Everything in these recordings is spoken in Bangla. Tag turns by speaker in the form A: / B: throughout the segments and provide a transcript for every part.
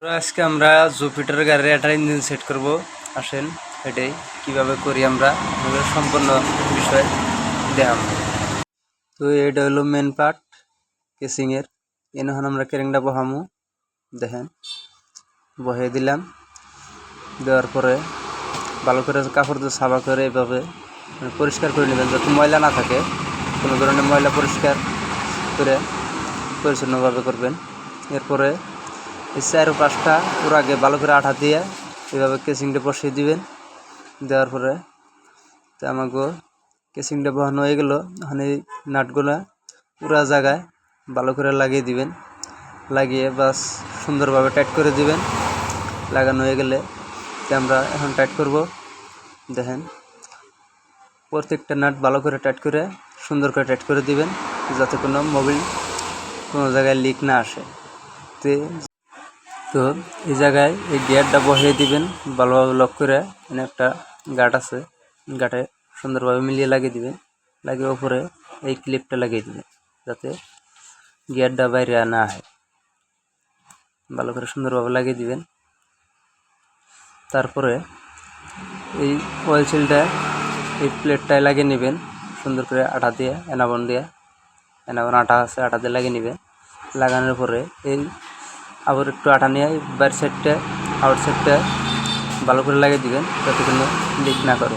A: তো আজকে আমরা জুপিটার গাড়ির একটা ইঞ্জিন সেট করব। আসেন এটাই কিভাবে করি আমরা সম্পূর্ণ বিষয় দেখাম। তো এটা হলো মেন পার্ট কেসিংয়ের। এখন আমরা কেরিংটা বহামু। দেখেন বহে দিলাম, দেওয়ার পরে ভালো করে কাপড় দিয়ে সাফা করে এভাবে পরিষ্কার করে নেবেন, যাতে ময়লা না থাকে। কোনো ধরনের ময়লা পরিষ্কার করে পরিচ্ছন্নভাবে করবেন। এরপরে এই 4-5টা ওর আগে ভালো করে আঠা দিয়ে এভাবে কেসিংটা বসিয়ে দিবেন। দেওয়ার পরে তো আমাকে কেসিংটা বসানো হয়ে গেল। এখন এই নাটগুলা পুরা জায়গায় ভালো করে লাগিয়ে দিবেন। লাগিয়ে বাস সুন্দরভাবে টাইট করে দিবেন। লাগানো হয়ে গেলে আমরা এখন টাইট করব। দেখেন প্রত্যেকটা নাট ভালো করে টাইট করে সুন্দর করে টাইট করে দিবেন, যাতে কোনো মোবিল কোনো জায়গায় লিক না আসে। তো এই জায়গায় এই গিয়ারটা বসিয়ে দিবেন ভালোভাবে লক করে। এখানে একটা গাঁট আছে, গাঁটে সুন্দরভাবে মিলিয়ে লাগিয়ে দিবেন। লাগিয়ে ওপরে এই ক্লিপটা লাগিয়ে দিবেন, যাতে গিয়ারটা বাইরে না আসে। ভালো করে সুন্দরভাবে লাগিয়ে দিবেন। তারপরে এই অয়েল সিলটা এই প্লেটটায় লাগিয়ে নেবেন সুন্দর করে আঠা দিয়ে, এনাবন দিয়ে। এনাবন আঠা আছে, আঠা দিয়ে লাগিয়ে নেবেন। লাগানোর পরে এই আবার একটু আঠা নিয়ে বাইরের সাইডটা আউট সাইডটা ভালো করে লাগিয়ে দিবেন, যাতে কোনো লিক না করে।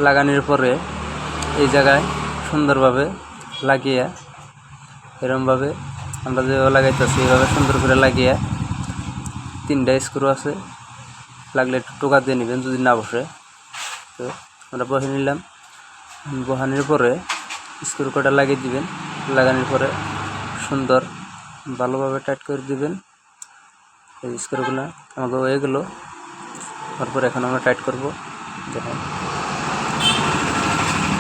A: লাগানোর পরে এই জায়গায় সুন্দরভাবে লাগিয়ে এরকমভাবে আমরা যেভাবে লাগাইতেছি এইভাবে সুন্দর করে লাগিয়ে 3টা স্ক্রু আছে, লাগলে একটু টোকা দিয়ে নেবেন যদি না বসে। তো আমরা বসে নিলাম। বসানোর পরে স্ক্রু কটা লাগিয়ে দিবেন। লাগানোর পরে সুন্দর ভালোভাবে টাইট করে দিবেন। এই স্ক্রুগুলো আমাকে হয়ে গেল। তারপর এখন আমরা টাইট করব। দেখেন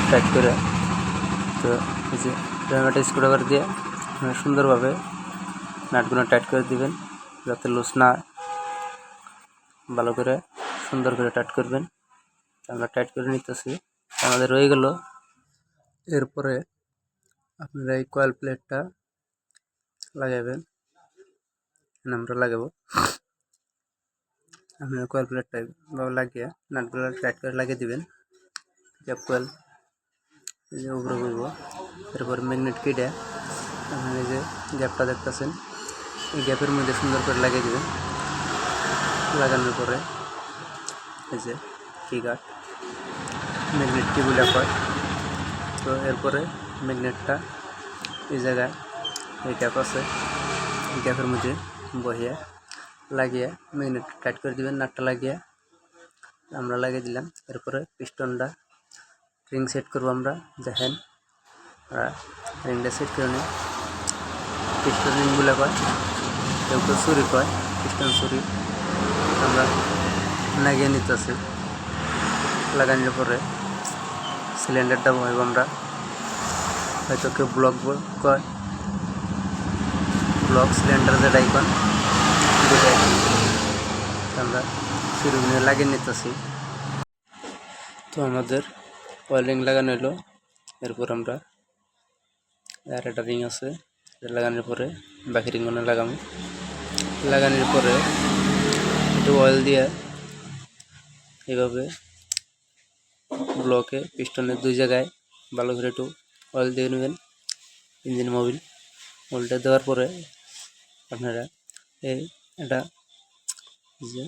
A: টাইট করে তো এই যে একটা স্ক্রুড্রাইভার দিয়ে সুন্দরভাবে নাটগুলো টাইট করে দিবেন, যাতে লুজ না। ভালো করে সুন্দর করে টাইট করবেন। আমরা টাইট করে নিতেছি, আমাদের রয়ে গেল। এরপরে আপনারা এই কয়েল প্লেটটা লাগাবেন। আমরা লাগাবো। আপনার কয়েল প্লেটটা লাগিয়ে নাটগুলো টাইট করে লাগিয়ে দিবেন। গ্যাপ কয়েল এই যে উপরে করবো। এরপর ম্যাগনেট কেটে আপনার এই যে গ্যাপটা দেখতেছেন, এই গ্যাপের মধ্যে সুন্দর করে লাগিয়ে দিবেন। লাগানোর পরে এই যে কি গার্ড ম্যাগনেট কি বলে হয়। তো এরপরে ম্যাগনেটটা এই জায়গায় এই গ্যাপ আছে, এই গ্যাপের মধ্যে বহিয়ে লাগিয়ে ম্যাগনেট টাইট করে দিবেন। নাটটা লাগিয়ে আমরা লাগিয়ে দিলাম। এরপরে পিস্টনটা রিং সেট করবো আমরা। দেখেন রিংটা সেট করে নিই। পিস্টন রিংগুলো কয়, কেউ কেউ ছুরি কয়, পিস্টন ছুরি আমরা লাগিয়ে নিতেছি। লাগানোর পরে সিলিন্ডারটা বসাবো আমরা। হয়তো কেউ ব্লক কয়, ব্লক সিলিন্ডার যেটা আইকন আমরা ছুরিগুলো লাগিয়ে নিতেছি। তো আমাদের ওয়েল্ডিং লাগানো হলো। এরপর আমরা আর একটা রিং আছে, এটা লাগানোর পরে বাকি রিংগুলো লাগাবো। লাগানোর পরে একটু অয়েল দিয়ে এইভাবে ব্লকে পিস্টনের 2 জায়গায় ভালো করে একটু অয়েল দিয়ে নেবেন। ইঞ্জিন মোবিলটা দেওয়ার পরে আপনারা এই এটা যে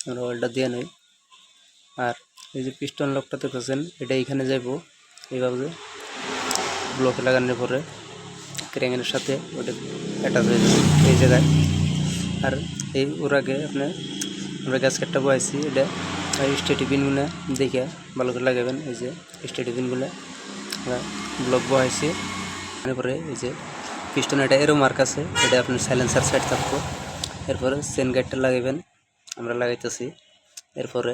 A: আমরা অয়েলটা দিয়ে নেই। আর এই যে পিস্টন লকটা দেখতেছেন, এটা এখানে যাইব। এইভাবে ব্লকে লাগানোর পরে ক্র্যাঙ্কের সাথে ওটা অ্যাটাচ হয়ে যাবে এই জায়গায়। আর এই ওর আগে আমরা গ্যাসকেটটা বসাইছি, এটা স্টেডি পিনগুলো দেখে ভালো করে লাগাবেন। এই যে স্টেডি পিনগুলো আমরা ব্লক বসাইছি। তারপরে এই যে পিস্টন এটা এরো মার্ক আছে, এটা আপনার সাইলেন্সার সাইড থাকবো। এরপরে চেন গাইডটা লাগাবেন, আমরা লাগাইতেছি। এরপরে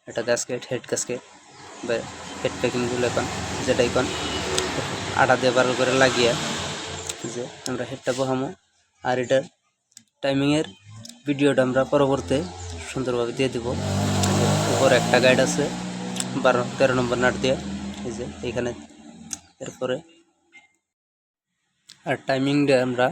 A: এটা গ্যাসকেট হেড গ্যাসকেট বা হেড প্যাকিংগুলো এখন যেটা এখন আটা দিয়ে ভালো করে লাগিয়ে যে আমরা হেডটা বহামো। আর এটার টাইমিংয়ের ভিডিওটা আমরা পরবর্তী সুন্দরভাবে দিয়ে দেবো। উপর একটা গাইড আছে 12-13 নম্বর নাট দিয়ে, এই যে এইখানে। এরপরে আর টাইমিংটা আমরা